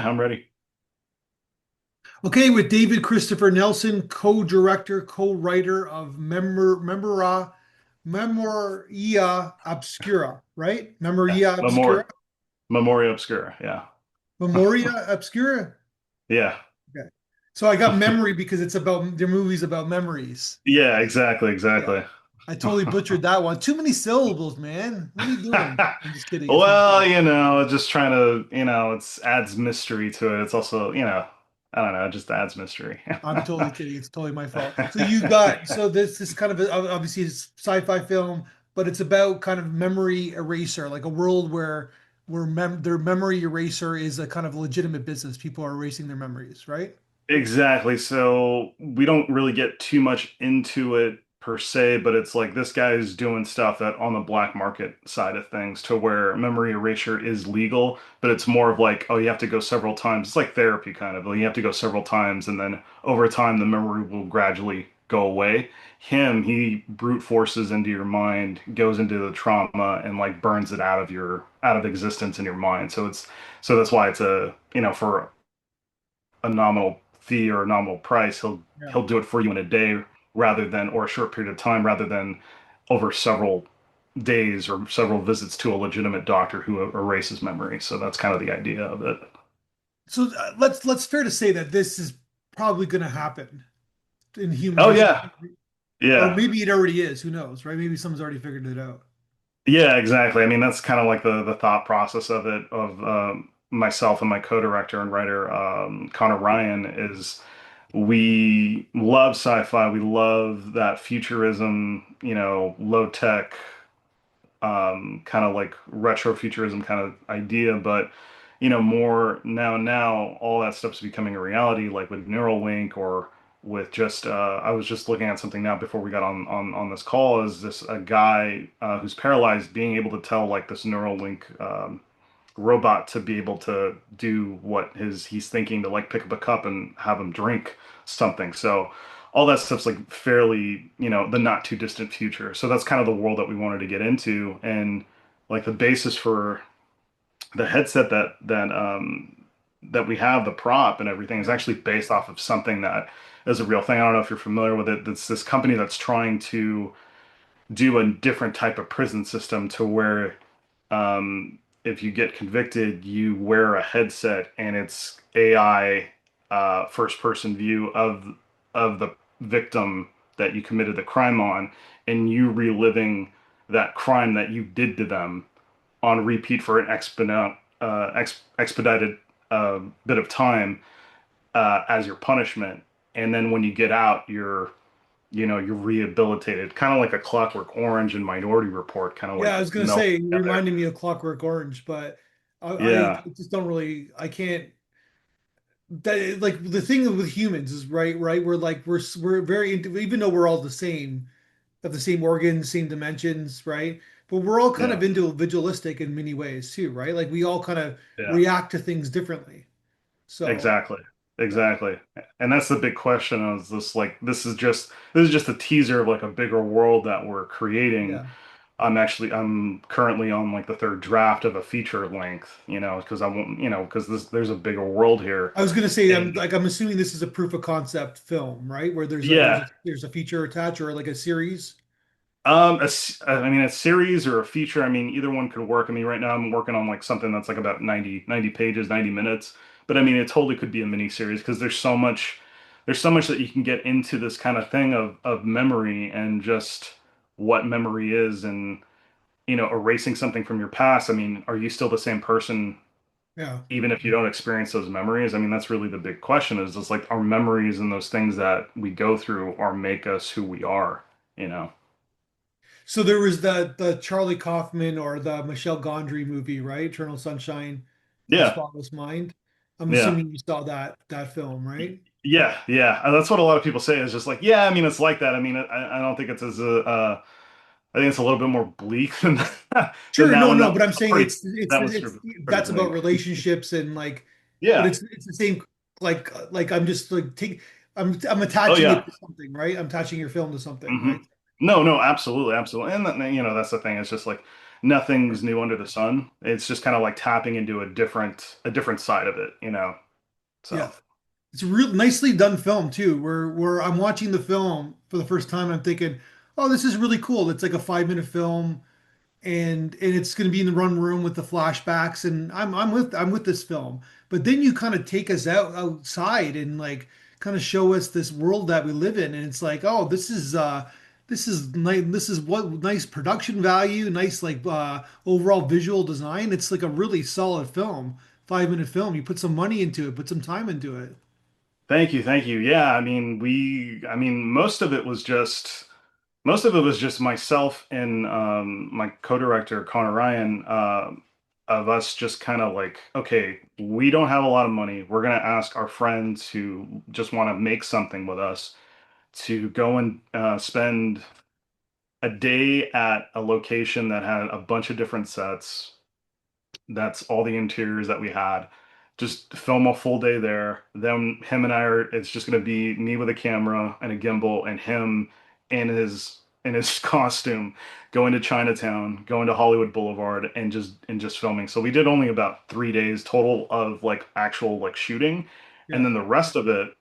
I'm ready. Okay, with David Christopher Nelson, co-director, co-writer of Memoria Obscura, right? Yeah. Memoria Obscura? Memoria Obscura. Yeah. Memoria Obscura? Yeah. Okay. So I got memory because it's about their movies about memories. Yeah, exactly, Yeah. exactly. I totally butchered that one. Too many syllables, man. What are you doing? I'm just kidding. It's not Well, bad. just trying to, it's adds mystery to it. It's also, I don't know, it just adds mystery. I'm totally kidding. It's totally my fault. So you got so this is kind of obviously it's sci-fi film, but it's about kind of memory eraser, like a world where their memory eraser is a kind of legitimate business. People are erasing their memories, right? Exactly. So we don't really get too much into it per se, but it's like this guy's doing stuff that on the black market side of things to where memory erasure is legal, but it's more of like, oh, you have to go several times. It's like therapy kind of. Like you have to go several times and then over time the memory will gradually go away. He brute forces into your mind, goes into the trauma and like burns it out of existence in your mind. So that's why it's for a nominal fee or a nominal price, Yeah. he'll do it for you in a day rather than or a short period of time rather than over several days or several visits to a legitimate doctor who erases memory. So that's kind of the idea of it. So let's fair to say that this is probably going to happen in humans, Oh right? yeah. Or Yeah. maybe it already is. Who knows, right? Maybe someone's already figured it out. Yeah, exactly. I mean, that's kind of like the thought process of it, of myself and my co-director and writer, Connor Ryan, is we love sci-fi. We love that futurism, low tech, kind of like retro futurism kind of idea, but more now all that stuff's becoming a reality, like with Neuralink or with just I was just looking at something now before we got on this call. Is this a guy who's paralyzed being able to tell like this Neuralink robot to be able to do what he's thinking to like pick up a cup and have him drink something. So all that stuff's like fairly, the not too distant future. So that's kind of the world that we wanted to get into. And like the basis for the headset that we have, the prop and everything is Yeah. actually based off of something that is a real thing. I don't know if you're familiar with it. It's this company that's trying to do a different type of prison system to where if you get convicted, you wear a headset and it's AI first person view of the victim that you committed the crime on, and you reliving that crime that you did to them on repeat for an expedited bit of time as your punishment. And then when you get out, you're rehabilitated, kind of like a Clockwork Orange and Minority Report, kind of Yeah, like I was gonna melt say, you together. reminded me of Clockwork Orange, but I Yeah. just don't really, I can't. That like the thing with humans is right. We're like we're very even though we're all the same, have the same organs, same dimensions, right? But we're all kind Yeah. of individualistic in many ways too, right? Like we all kind of Yeah. react to things differently. So Exactly. yeah, Exactly. And that's the big question is this like this is just a teaser of like a bigger world that we're creating. yeah. I'm currently on like the third draft of a feature length, because I want, because there's a bigger world here. I was gonna say And I'm assuming this is a proof of concept film, right? Where yeah, there's a feature attached or like a series. I mean, a series or a feature, I mean, either one could work. I mean, right now I'm working on like something that's like about 90 pages, 90 minutes. But I mean, it totally could be a mini series because there's so much that you can get into this kind of thing of memory and just what memory is and, erasing something from your past. I mean, are you still the same person Yeah. even if you don't experience those memories? I mean, that's really the big question is just like our memories and those things that we go through are make us who we are, you know? So there was the Charlie Kaufman or the Michel Gondry movie, right? Eternal Sunshine of the Yeah. Spotless Mind. I'm Yeah. assuming you saw that film, right? Yeah, yeah. That's what a lot of people say is just like, yeah, I mean, it's like that. I mean, I don't think it's I think it's a little bit more bleak than than Sure, that no, one. no, but I'm saying That one's pretty that's about bleak. relationships and like, but Yeah. it's the same. Like I'm just like I'm Oh attaching it yeah. to something, right? I'm attaching your film to something, hmm right? No, no, absolutely, absolutely. And that's the thing. It's just like nothing's new under the sun. It's just kind of like tapping into a different side of it, you know. Yeah. So It's a real nicely done film too, where I'm watching the film for the first time and I'm thinking, oh, this is really cool. It's like a 5 minute film and it's going to be in the run room with the flashbacks and I'm with this film. But then you kind of take us outside and like kind of show us this world that we live in and it's like, oh, this is nice, this is what nice production value, nice like overall visual design. It's like a really solid film. 5 minute film. You put some money into it, put some time into it. thank you, thank you. Yeah, I mean, most of it was just myself and my co-director Connor Ryan, of us just kind of like, okay, we don't have a lot of money. We're gonna ask our friends who just want to make something with us to go and spend a day at a location that had a bunch of different sets. That's all the interiors that we had. Just film a full day there. Then him and I are, it's just gonna be me with a camera and a gimbal and him in his costume going to Chinatown, going to Hollywood Boulevard and just filming. So we did only about 3 days total of like actual like shooting. And Yeah. then the rest of it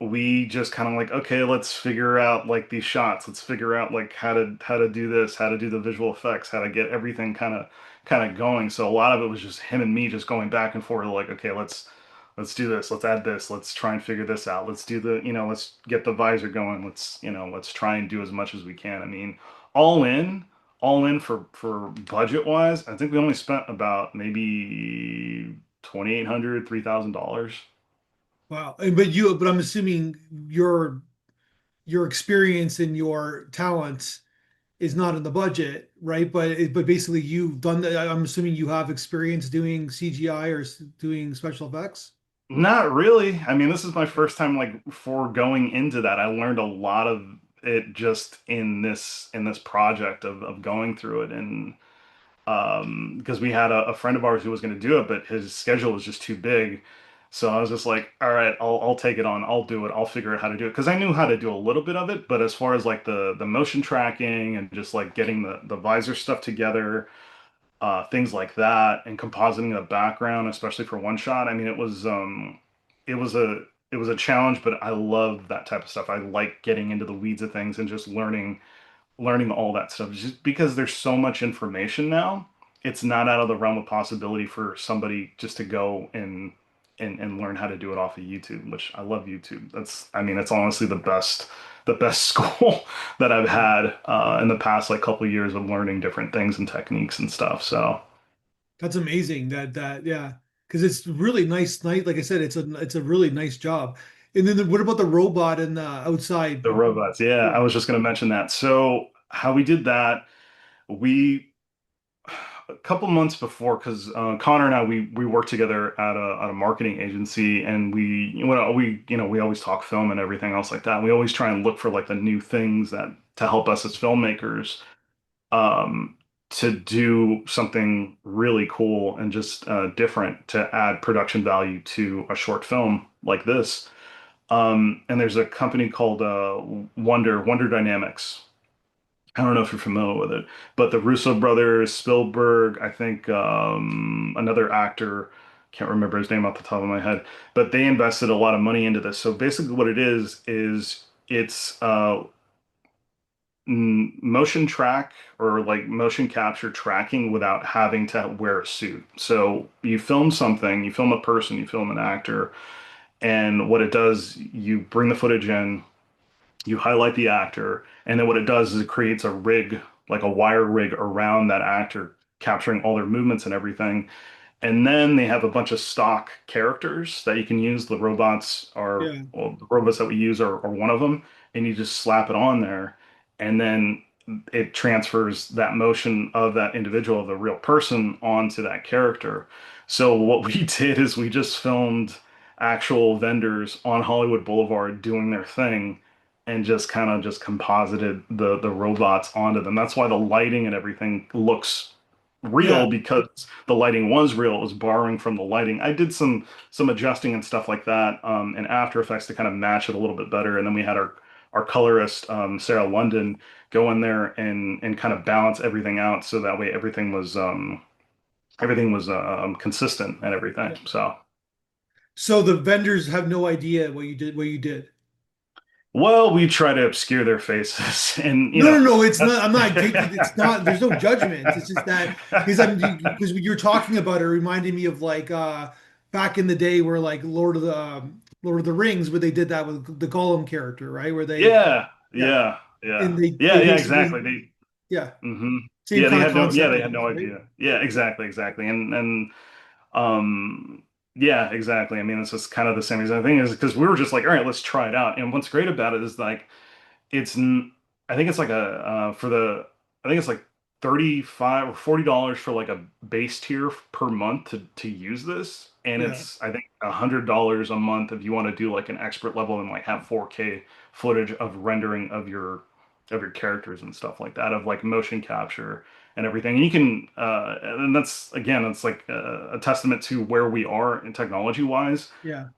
we just kind of like, okay, let's figure out like these shots. Let's figure out like how to do this, how to do the visual effects, how to get everything kind of going. So a lot of it was just him and me just going back and forth like, okay, let's do this, let's add this, let's try and figure this out. Let's do let's get the visor going. Let's try and do as much as we can. I mean, all in, all in for budget wise, I think we only spent about maybe 2,800, $3,000. Wow. But I'm assuming your experience and your talent is not in the budget, right? But basically you've done that. I'm assuming you have experience doing CGI or doing special effects. Not really. I mean, this is my first time like for going into that. I learned a lot of it just in this project of going through it and because we had a friend of ours who was going to do it, but his schedule was just too big. So I was just like, all right, I'll take it on. I'll do it. I'll figure out how to do it because I knew how to do a little bit of it, but as far as like the motion tracking and just like getting the visor stuff together, things like that, and compositing the background, especially for one shot. I mean, it was a challenge, but I love that type of stuff. I like getting into the weeds of things and just learning all that stuff. Just because there's so much information now, it's not out of the realm of possibility for somebody just to go and learn how to do it off of YouTube, which I love YouTube. I mean, it's honestly the best school that I've Yeah. had in the past like couple of years of learning different things and techniques and stuff. So That's amazing yeah. Because it's really nice. Like I said, it's a really nice job. And then what about the robot and the outside? the robots, yeah, I was just going to mention that. So how we did that, we a couple months before, because Connor and I we worked together at a marketing agency, and we always talk film and everything else like that. We always try and look for like the new things that to help us as filmmakers um, to do something really cool and just different to add production value to a short film like this. And there's a company called Wonder Dynamics. I don't know if you're familiar with it, but the Russo brothers, Spielberg, I think another actor, can't remember his name off the top of my head, but they invested a lot of money into this. So basically, what it is it's motion track or like motion capture tracking without having to wear a suit. So you film something, you film a person, you film an actor, and what it does, you bring the footage in, you highlight the actor, and then what it does is it creates a rig, like a wire rig around that actor, capturing all their movements and everything. And then they have a bunch of stock characters that you can use. The robots are, Yeah. well, the robots that we use are one of them, and you just slap it on there, and then it transfers that motion of that individual, of the real person, onto that character. So what we did is we just filmed actual vendors on Hollywood Boulevard doing their thing and just kind of just composited the robots onto them. That's why the lighting and everything looks real Yeah. because the lighting was real. It was borrowing from the lighting. I did some adjusting and stuff like that in After Effects to kind of match it a little bit better. And then we had our colorist, Sarah London, go in there and kind of balance everything out so that way everything was consistent and everything. Yeah. So, So the vendors have no idea what you did, what you did. well, we try to obscure their faces, and No, no, no. It's that's not. I'm not. It's not. There's no judgment. It's just that because you're talking about it, reminding me of like back in the day where like Lord of the Rings, where they did that with the Gollum character, right? Where they yeah, yeah, yeah, and yeah, they yeah, yeah, exactly. basically They, hmm same yeah, they kind of had no, yeah, concept, they I had guess, no right? idea. Yeah, exactly, exactly, and um, yeah, exactly. I mean, it's just kind of the same exact thing is because we were just like, all right, let's try it out. And what's great about it is like it's I think it's like a for the I think it's like 35 or $40 for like a base tier per month to use this, and Yeah. it's I think $100 a month if you want to do like an expert level and like have 4K footage of rendering of your characters and stuff like that, of like motion capture and everything. And you can and that's again it's like a testament to where we are in technology wise. Yeah.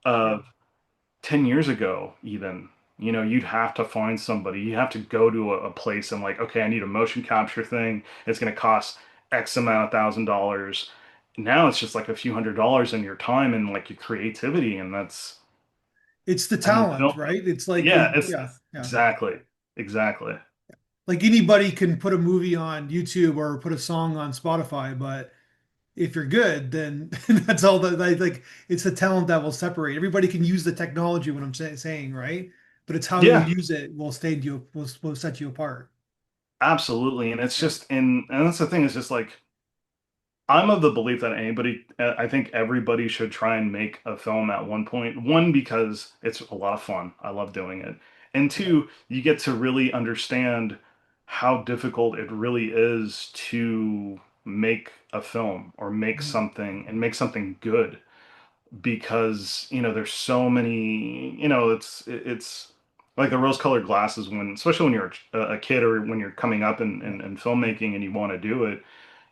10 years ago, even, you'd have to find somebody. You have to go to a place and like, okay, I need a motion capture thing. It's going to cost X amount of $1,000. Now it's just like a few $100s in your time and like your creativity. And that's, It's the I mean, talent, right? It's like yeah, it's yeah, yeah. exactly, exactly. Like anybody can put a movie on YouTube or put a song on Spotify, but if you're good, then that's all that like it's the talent that will separate. Everybody can use the technology, what I'm saying, right? But it's how you Yeah, use it will stain you will set you apart. absolutely. And it's Yeah. just, and that's the thing is just like, I'm of the belief that I think everybody should try and make a film at one point. One, because it's a lot of fun. I love doing it. And Yeah. two, you get to really understand how difficult it really is to make a film or make Mhm. something and make something good because, there's so many, it's like the rose-colored glasses when, especially when you're a kid or when you're coming up Yeah. in filmmaking and you want to do it,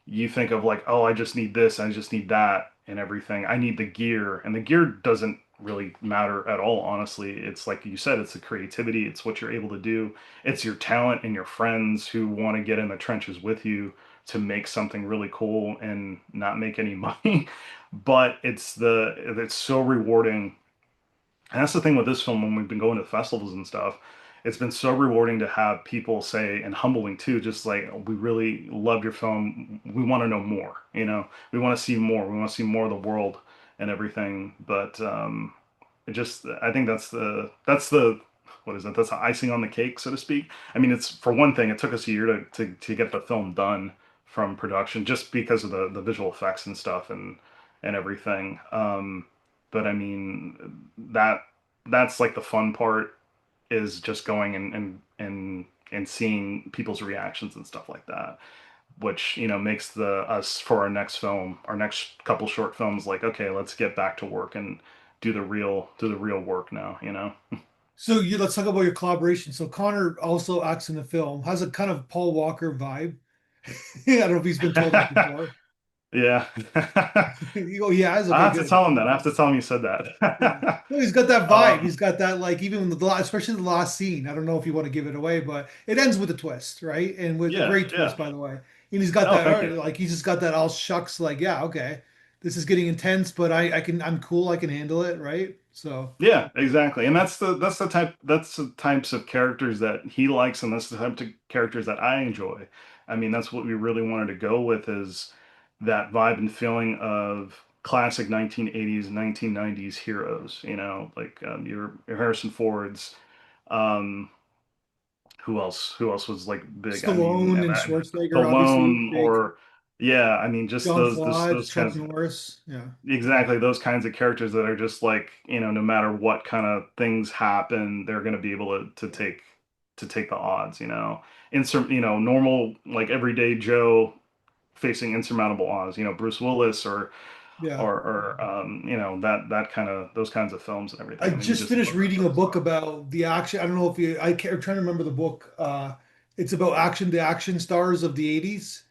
you think of like, oh, I just need this, I just need that, and everything. I need the gear, and the gear doesn't really matter at all, honestly. It's like you said, it's the creativity, it's what you're able to do, it's your talent and your friends who want to get in the trenches with you to make something really cool and not make any money. But it's so rewarding, and that's the thing with this film when we've been going to festivals and stuff. It's been so rewarding to have people say, and humbling too, just like, we really love your film. We want to know more, we want to see more. We want to see more of the world and everything. But I think what is it? That's the icing on the cake, so to speak. I mean, it's for one thing, it took us a year to get the film done from production just because of the visual effects and stuff and everything. But I mean, that's like the fun part is just going and seeing people's reactions and stuff like that, which makes the us for our next film, our next couple short films, like, okay, let's get back to work and do the real work now. So let's talk about your collaboration. So Connor also acts in the film, has a kind of Paul Walker vibe. I don't know if he's been told that before. Yeah. Oh, he has. I Okay, have to good. tell him that. I have to tell him you said Yeah. that. No, he's got that vibe. He's um, got that like even with the last, especially the last scene. I don't know if you want to give it away, but it ends with a twist, right? And with a yeah, great twist, yeah. by the way. And he's got Oh, that thank you. like he's just got that all shucks, like, yeah, okay, this is getting intense, but I'm cool, I can handle it, right? So Yeah, exactly. And that's the types of characters that he likes, and that's the type of characters that I enjoy. I mean, that's what we really wanted to go with is that vibe and feeling of classic 1980s, 1990s heroes, like your Harrison Fords. Um, who else was like big? I mean, Stallone and Schwarzenegger, obviously Stallone big. or yeah, I mean, just John Claude, those Chuck kinds. Norris, yeah, Exactly, those kinds of characters that are just like, no matter what kind of things happen, they're going to be able to take the odds, normal like everyday Joe facing insurmountable odds, Bruce Willis yeah. that kind of those kinds of films and I everything. I mean, you just just finished love that reading type a of book stuff. about the action. I don't know if you, I can't, I'm trying to remember the book. It's about the action stars of the 80s.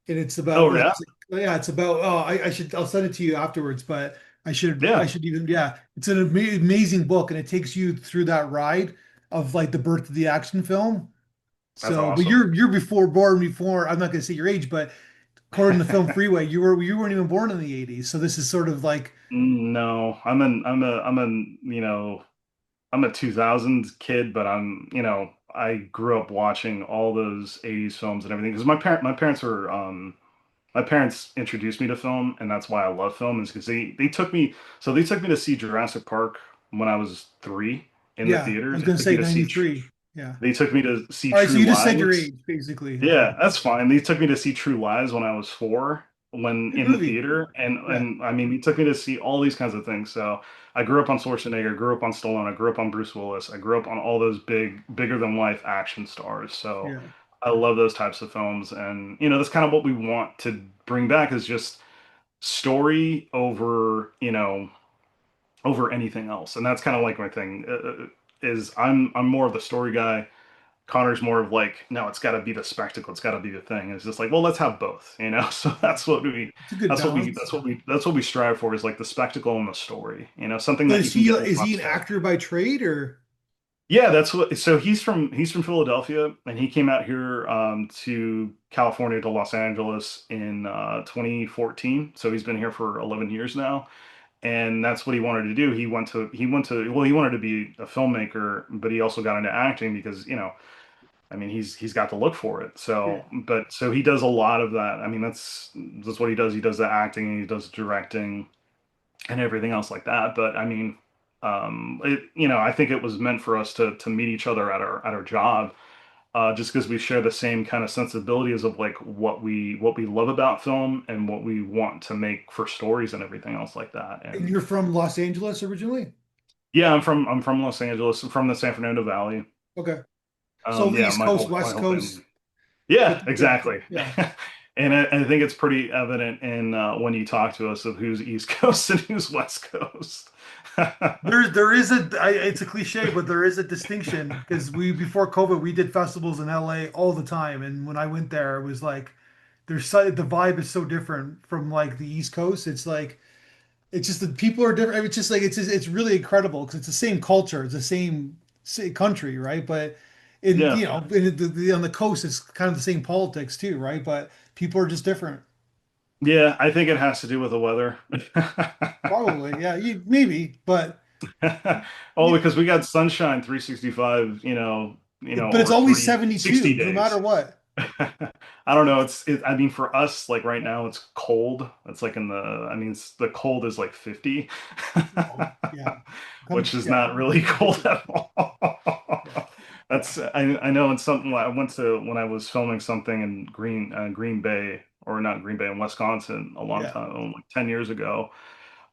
And it's about Oh like, yeah, yeah, it's about, oh, I'll send it to you afterwards, but I yeah, should even, yeah, it's an amazing book and it takes you through that ride. of like the birth of the action film. That's So, but awesome. you're before born before, I'm not gonna say your age, but according to Film Freeway, you weren't even born in the 80s. So this is sort of like, No, I'm a 2000s kid, but I grew up watching all those 80s films and everything because my parents introduced me to film, and that's why I love film is because they took me to see Jurassic Park when I was 3 in the yeah, I was theaters. gonna say 93. Yeah. They took me to see All right, so True you just said your Lies. age, basically. Okay. Yeah, that's fine. They took me to see True Lies when I was 4 when Good in the movie. theater, Yeah. and I mean, he took me to see all these kinds of things. So I grew up on Schwarzenegger, grew up on Stallone, I grew up on Bruce Willis, I grew up on all those bigger than life action stars. So Yeah. I love those types of films, and that's kind of what we want to bring back is just story over, over anything else. And that's kind of like my thing. Is I'm more of the story guy. Connor's more of like, no, it's got to be the spectacle. It's got to be the thing. It's just like, well, let's have both. So Yeah. It's a good balance. that's what we strive for is like the spectacle and the story. Something So that you can get is he lost an in. actor by trade or Yeah, that's what. So he's from Philadelphia, and he came out here to California to Los Angeles in 2014. So he's been here for 11 years now, and that's what he wanted to do. He wanted to be a filmmaker, but he also got into acting because I mean, he's got to look for it. yeah. So he does a lot of that. I mean, that's what he does. He does the acting and he does directing and everything else like that. But I mean, I think it was meant for us to meet each other at our job, just because we share the same kind of sensibilities of like what we love about film and what we want to make for stories and everything else like that. And And you're from Los Angeles originally? yeah, I'm from Los Angeles. I'm from the San Fernando Valley. Okay. So Yeah, East Coast, my West whole Coast. family. Yeah, But yeah, exactly. yeah. And I think it's pretty evident in when you talk to us of who's East Coast and who's West Coast. There is it's a cliche, but there is a distinction because we before COVID we did festivals in LA all the time, and when I went there, it was like the vibe is so different from like the East Coast. It's like it's just the people are different. It's just like it's really incredible because it's the same culture, it's the same country, right? But Yeah, on the coast, it's kind of the same politics too, right? But people are just different. yeah, I think it has to do with the weather. Probably, yeah, maybe, but Oh, because we got sunshine 365, but it's or always 360 72 no matter days. what. I don't know. I mean, for us, like right now, it's cold. It's like I mean, the cold is like 50, Oh, yeah. which is Yeah. not really cold Ridiculous. at all. Yeah. I know it's something I went to when I was filming something in Green Bay, or not Green Bay, in Wisconsin a long Yeah. time, like 10 years ago.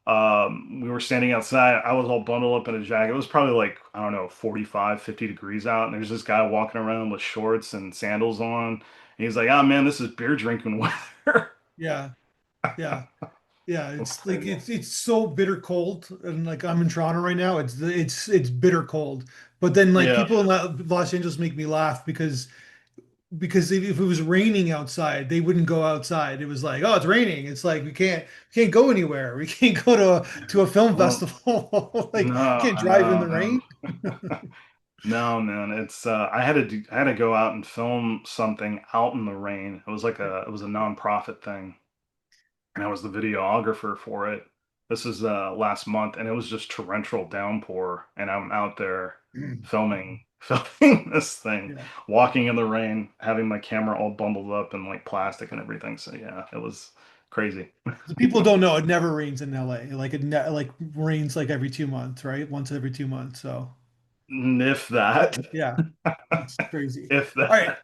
We were standing outside. I was all bundled up in a jacket. It was probably like, I don't know, 45, 50 degrees out. And there's this guy walking around with shorts and sandals on. And he's like, oh man, this is beer drinking weather. Yeah. Yeah. Yeah. That's It's like crazy. it's so bitter cold. And like I'm in Toronto right now. It's bitter cold. But then like Yeah. people in Los Angeles make me laugh because if it was raining outside, they wouldn't go outside. It was like, oh, it's raining. It's like we can't go anywhere. We can't go to a film Well, festival. Like no, can't drive in no, the rain. no. No, man. I had to go out and film something out in the rain. It was a nonprofit thing. And I was the videographer for it. This is last month, and it was just torrential downpour, and I'm out there filming this thing, Yeah. walking in the rain, having my camera all bundled up in like plastic and everything. So yeah, it was crazy. So people don't know it never rains in LA. Like like rains like every 2 months, right? Once every 2 months. So If that, yeah, it's crazy. if All right. that.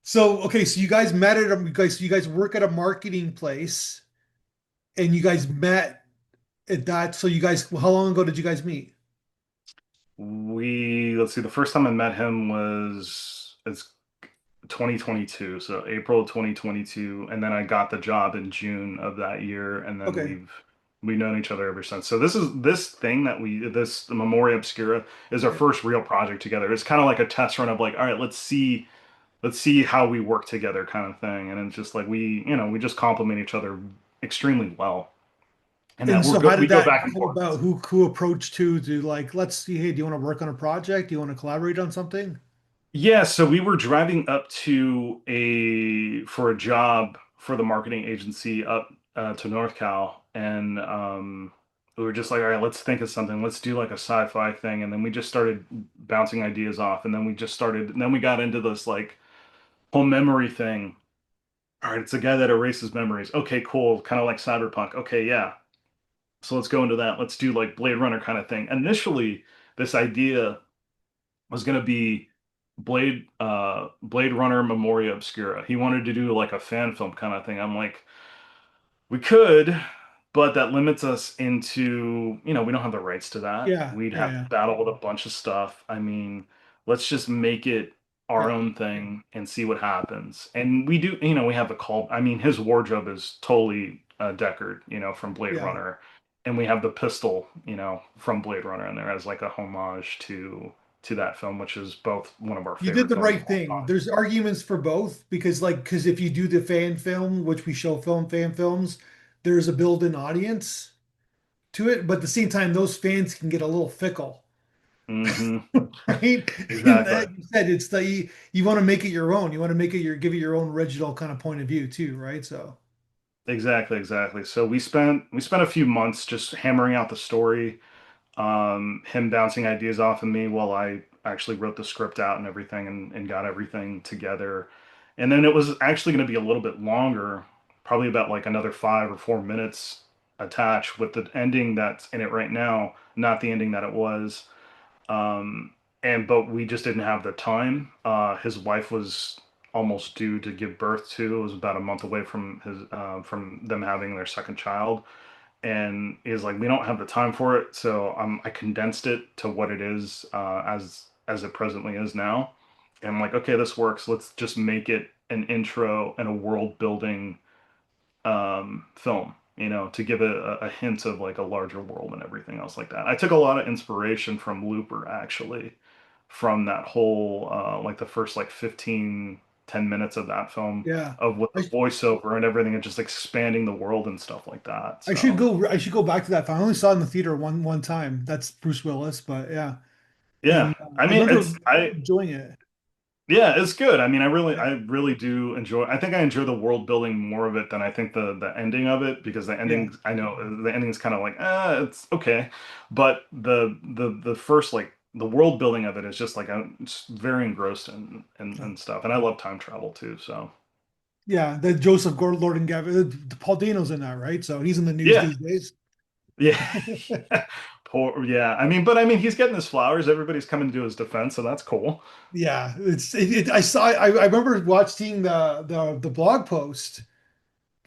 So okay, so you guys work at a marketing place and you guys met at that. So you guys, how long ago did you guys meet? Let's see, the first time I met him it's 2022, so April of 2022, and then I got the job in June of that year, and then Okay. we've known each other ever since. So this thing this the Memoria Obscura is our Yeah. first real project together. It's kind of like a test run of like, all right, let's see how we work together kind of thing. And it's just like we just complement each other extremely well. and that And so how we did go that back and come forth. about? Who approached to like, let's see, hey, do you want to work on a project? Do you want to collaborate on something? Yeah, so we were driving up to a for a job for the marketing agency up to North Cal, and we were just like, all right, let's think of something. Let's do like a sci-fi thing, and then we just started bouncing ideas off, and then we just started, and then we got into this like whole memory thing. All right, it's a guy that erases memories. Okay, cool, kind of like cyberpunk. Okay, yeah. So let's go into that. Let's do like Blade Runner kind of thing. Initially, this idea was going to be Blade Runner Memoria Obscura. He wanted to do like a fan film kind of thing. I'm like, we could, but that limits us into, we don't have the rights to that. Yeah, We'd yeah, have to yeah, battle with a bunch of stuff. I mean, let's just make it our yeah, own thing and see what happens. And we do, we have the call. I mean, his wardrobe is totally Deckard, from Blade yeah. Runner. And we have the pistol, from Blade Runner in there as like a homage to that film, which is both one of our You did favorite the films of right all thing. time. There's arguments for both because because if you do the fan film, which we show fan films, there's a built-in audience to it, but at the same time, those fans can get a little fickle, Hmm. right? And Exactly. you said it's the you want to make it your own. You want to make it give it your own original kind of point of view too, right? So Exactly, exactly. So we spent a few months just hammering out the story, him bouncing ideas off of me while I actually wrote the script out and everything and got everything together. And then it was actually going to be a little bit longer, probably about like another 5 or 4 minutes attached with the ending that's in it right now, not the ending that it was. Um, but we just didn't have the time. His wife was almost due to give birth to. It was about a month away from them having their second child, and he's like, we don't have the time for it. So I condensed it to what it is as it presently is now. And I'm like, okay, this works. Let's just make it an intro and a world building film, to give it a hint of like a larger world and everything else like that. I took a lot of inspiration from Looper actually, from that whole like the first like 15-10 minutes of that film yeah, of with I, the voiceover and everything and just expanding the world and stuff like that. I should So go. I should go back to that film. I only saw it in the theater one time. That's Bruce Willis, but yeah, yeah, and I I mean remember it's I enjoying it. yeah, it's good. I mean, Yeah, I really do enjoy. I think I enjoy the world building more of it than I think the ending of it because the yeah. ending, I know the ending is kind of like, it's okay, but the first like the world building of it is just like I'm just very engrossed and stuff. And I love time travel too. So Yeah, the Joseph Gordon-Levitt, Paul Dano's in that, right? So he's in the news yeah, these days. yeah, poor yeah. I mean, he's getting his flowers. Everybody's coming to his defense, so that's cool. Yeah, I saw I remember watching the blog post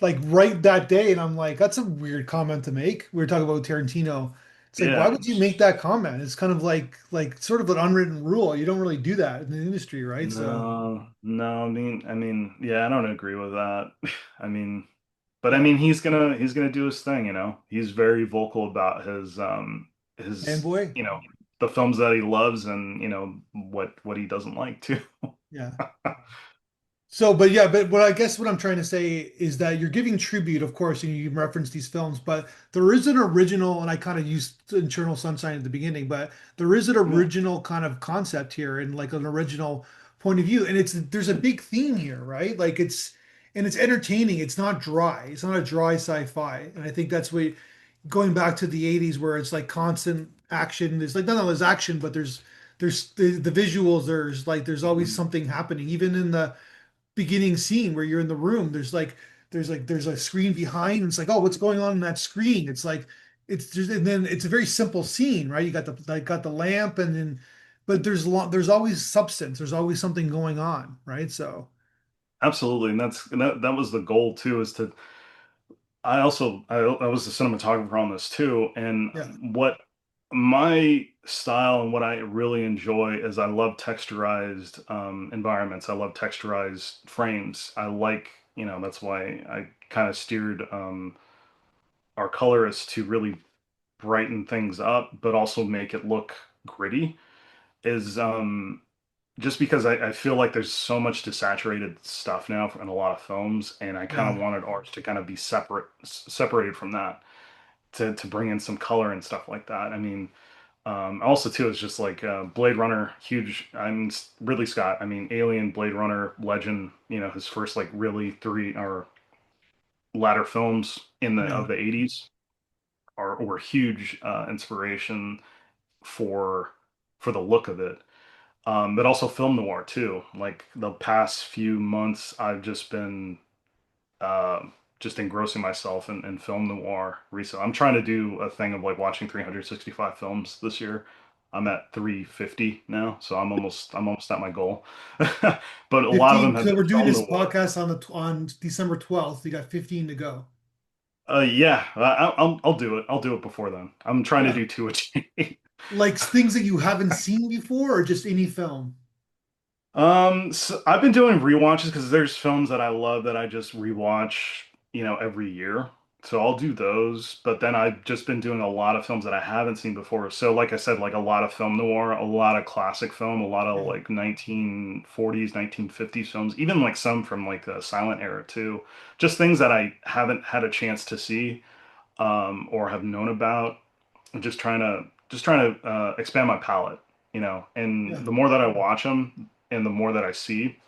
like right that day, and I'm like, that's a weird comment to make. We were talking about Tarantino. It's like, why Yeah. would you make that comment? It's kind of like sort of an unwritten rule. You don't really do that in the industry, right? So No, no, yeah, I don't agree with that. I mean, but I yeah, mean, he's gonna do his thing. He's very vocal about his, fanboy. the films that he loves and what he doesn't like too. Yeah. So, but yeah, but what I guess what I'm trying to say is that you're giving tribute, of course, and you reference these films, but there is an original, and I kind of used Eternal Sunshine at the beginning, but there is an Yeah. original kind of concept here and like an original point of view. And there's a big theme here, right? Like and it's entertaining. It's not dry. It's not a dry sci-fi. And I think that's what going back to the 80s where it's like constant action. There's like not always action, but there's the visuals, there's always Mhm. something happening, even in the beginning scene where you're in the room. There's a screen behind, and it's like, oh, what's going on in that screen? It's like it's just, and then it's a very simple scene, right? You got the lamp, and then but there's always substance. There's always something going on, right? So Absolutely, and that was the goal too, is to I was the cinematographer on this too, and yeah, what my style and what I really enjoy is I love texturized environments. I love texturized frames. I like, that's why I kind of steered our colorists to really brighten things up, but also make it look gritty. Is just because I feel like there's so much desaturated stuff now in a lot of films, and I kind yeah, of wanted ours to kind of be separated from that. to bring in some color and stuff like that. I mean, also too, it's just like Blade Runner, huge. I'm Ridley Scott. I mean, Alien, Blade Runner, Legend. You know, his first like really three or latter films in the Yeah. of the '80s are were huge inspiration for the look of it. But also film noir too. Like the past few months, I've uh, just engrossing myself in film noir recently. I'm trying to do a thing of like watching 365 films this year. I'm at 350 now, so I'm almost at my goal. But a lot of them 15. have So been we're doing film this noir. podcast on on December 12th. You got 15 to go. Yeah, I'll do it. I'll do it before then. I'm trying to Yeah. do two a day. Like things that you haven't seen before or just any film? So I've been doing rewatches because there's films that I love that I just rewatch, you know, every year. So I'll do those, but then I've just been doing a lot of films that I haven't seen before. So like I said, like a lot of film noir, a lot of classic film, a lot of Yeah. like 1940s, 1950s films, even like some from like the silent era too. Just things that I haven't had a chance to see or have known about. I'm just trying to expand my palette, you know. And Yeah. the more that I watch them, and the more that I see,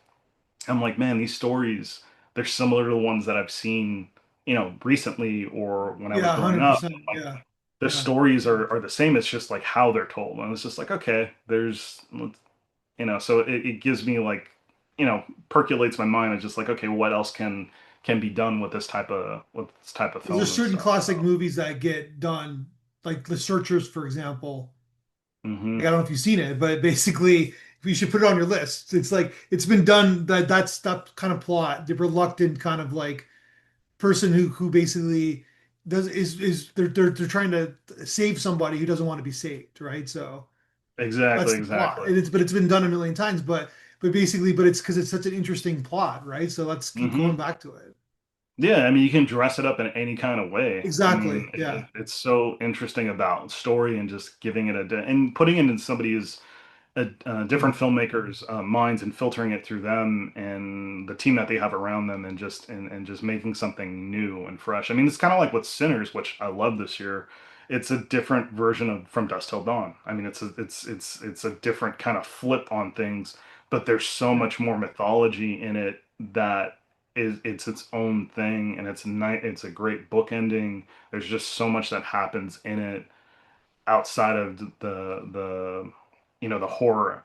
I'm like, man, these stories they're similar to the ones that I've seen, you know, recently or when I was Yeah, growing up. 100%. Like Yeah. the Yeah. stories are the same. It's just like how they're told, and it's just like, okay, there's, you know, so it gives me like, you know, percolates my mind. It's just like, okay, what else can be done with this type of There's film and certain stuff. classic So, movies that get done, like The Searchers, for example. hmm Like, I don't know if you've seen it, but basically, you should put it on your list. It's like it's been done that kind of plot, the reluctant kind of like person who basically does is they're trying to save somebody who doesn't want to be saved, right? So that's exactly, the plot. exactly. And it's been done a million times, but basically, but it's because it's such an interesting plot, right? So let's keep going hmm back to it. Yeah, I mean, you can dress it up in any kind of way. I mean, Exactly. Yeah. it's so interesting about story and just giving it and putting it in somebody's different filmmakers' minds and filtering it through them and the team that they have around them and just making something new and fresh. I mean, it's kind of like with Sinners, which I love this year. It's a different version of From Dusk Till Dawn. I mean, it's a different kind of flip on things, but there's so Yeah. much more mythology in it that it's its own thing, and it's a great book ending. There's just so much that happens in it outside of the you know the horror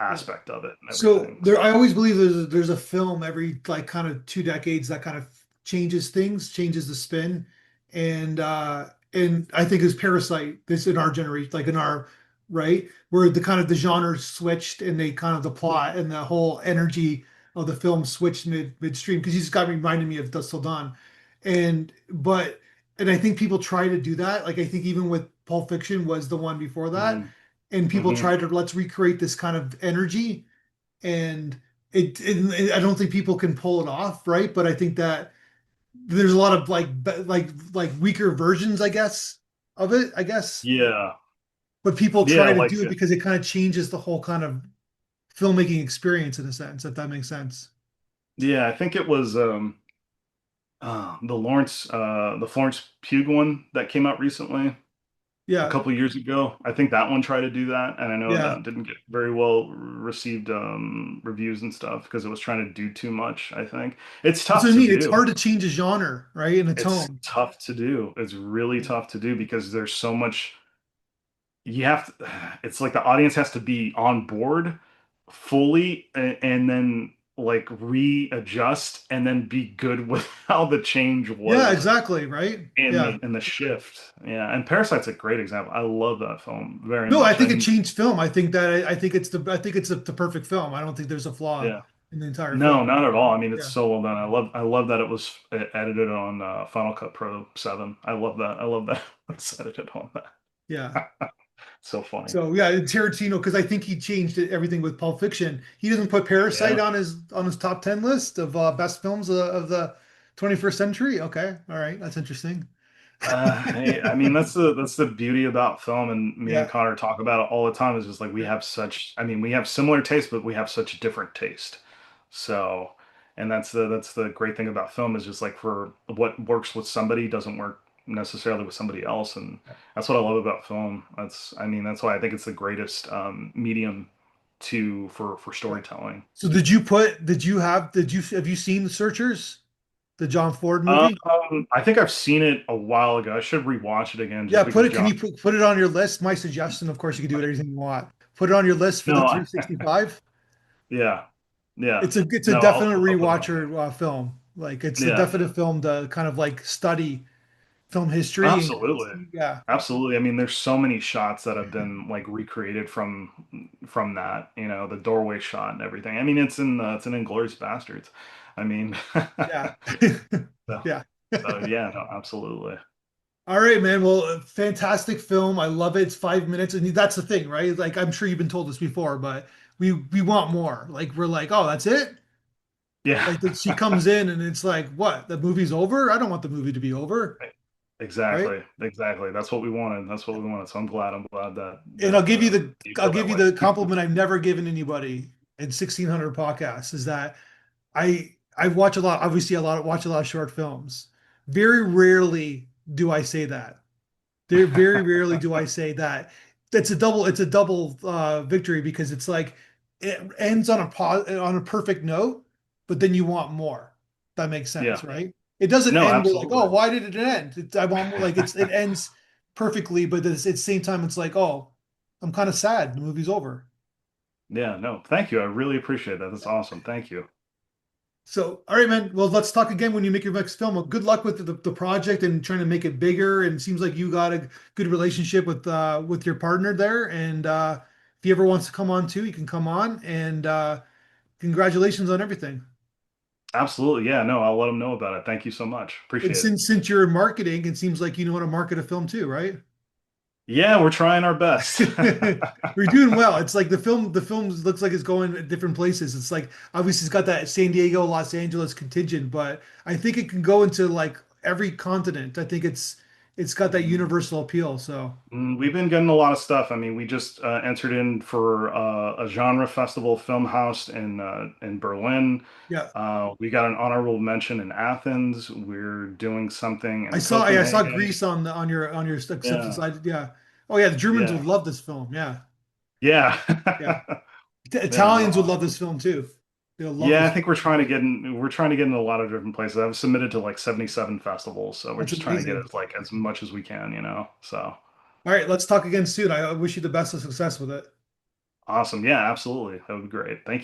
Yeah. aspect of it and So everything. there, So I always believe there's a film every like kind of 2 decades that kind of changes things, changes the spin, and I think is Parasite. This in our generation, like in our right, where the kind of the genre switched and they kind of the plot and the whole energy of the film switched midstream because you just got reminded me of Dusk Till Dawn, and but and I think people try to do that. Like I think even with Pulp Fiction was the one before that, hmm and people hmm try to let's recreate this kind of energy and I don't think people can pull it off, right? But I think that there's a lot of like weaker versions, I guess, of it, I guess. yeah, But people yeah, try to like do it because it kind of changes the whole kind of filmmaking experience in a sense, if that makes sense. yeah, I think it was the Florence Pugh one that came out recently a Yeah, couple years ago. I think that one tried to do that, and I know yeah. that didn't get very well received reviews and stuff because it was trying to do too much. I think it's That's tough what I to mean. It's do. hard to change a genre, right? And a It's tone. tough to do. It's really Yeah, tough to do because there's so much you have to, it's like the audience has to be on board fully and then like readjust and then be good with how the change yeah, was exactly, right? Yeah. in the shift. Yeah, and Parasite's a great example. I love that film very No, I much. think it And changed film. I think it's the perfect film. I don't think there's a flaw yeah, in the entire no, film. not at all. I mean, it's Yeah. so well done. I love that it was edited on Final Cut Pro 7. I love that. I love that it's edited on Yeah. that. So funny. So yeah, Tarantino, because I think he changed everything with Pulp Fiction. He doesn't put Parasite Yeah. on his top 10 list of best films of the 21st century. Okay, all right, that's interesting. Hey, I mean that's the beauty about film, and me and Yeah, Connor talk about it all the time. Is just like we yeah, have such, I mean, we have similar taste, but we have such different taste. So, and that's the great thing about film is just like for what works with somebody doesn't work necessarily with somebody else, and that's what I love about film. I mean, that's why I think it's the greatest medium to for Yeah. storytelling. So have you seen The Searchers, the John Ford Um, movie? I think I've seen it a while ago. I should rewatch it again Yeah, just because can John. you put it on your list? My suggestion, of course, you can do it anything you want. Put it on your list for the No, 365. yeah, yeah. It's a No, definite I'll put it on there. rewatcher film. Like it's a Yeah, definite film to kind of like study film history and absolutely. yeah, Absolutely. I mean, there's so many shots that have been like recreated from that, the doorway shot and everything. I mean, it's in Inglourious Bastards. I mean, yeah. so, Yeah. so yeah, no, absolutely. All right, man. Well, fantastic film. I love it. It's 5 minutes, and that's the thing, right? Like I'm sure you've been told this before, but we want more. Like we're like, oh, that's it. Yeah. Like she comes in, and it's like, what? The movie's over? I don't want the movie to be over, right? Exactly. Exactly. That's what we wanted. That's what we wanted. So I'm glad that And you I'll feel give that you way. the compliment I've never given anybody in 1600 podcasts is that I watch a lot, obviously watch a lot of short films. Very rarely do I say that. Very rarely do I say that. It's a double victory because it's like it ends on on a perfect note, but then you want more. That makes sense, Yeah. right? It doesn't No, end with like, oh, absolutely. why did it end? I want more. Like it ends perfectly, but at the same time, it's like, oh, I'm kind of sad. The movie's over. Yeah, no, thank you. I really appreciate that. That's awesome. Thank you. So, all right, man. Well, let's talk again when you make your next film. Well, good luck with the project and trying to make it bigger. And it seems like you got a good relationship with your partner there. And if he ever wants to come on too, you can come on. And congratulations on everything. Absolutely. Yeah, no, I'll let them know about it. Thank you so much. And Appreciate it. since you're in marketing, it seems like you know how to market a film too, right? Yeah, we're trying our best. We're doing well. It's like the film looks like it's going at different places. It's like obviously it's got that San Diego, Los Angeles contingent, but I think it can go into like every continent. I think it's got that universal appeal. So We've been getting a lot of stuff. I mean, we just entered in for a genre festival film house in Berlin. yeah, We got an honorable mention in Athens. We're doing something in I saw Copenhagen. Greece on your acceptance Yeah, side. Yeah. Oh yeah, the Germans yeah, would love this film. Yeah. yeah, Yeah. yeah. No, Italians would love awesome. this film too. They'll love Yeah, I this think film. we're trying to get in a lot of different places. I've submitted to like 77 festivals, so we're That's just trying to get amazing. as much as we can. So All right, let's talk again soon. I wish you the best of success with it. awesome. Yeah, absolutely. That would be great. Thank you.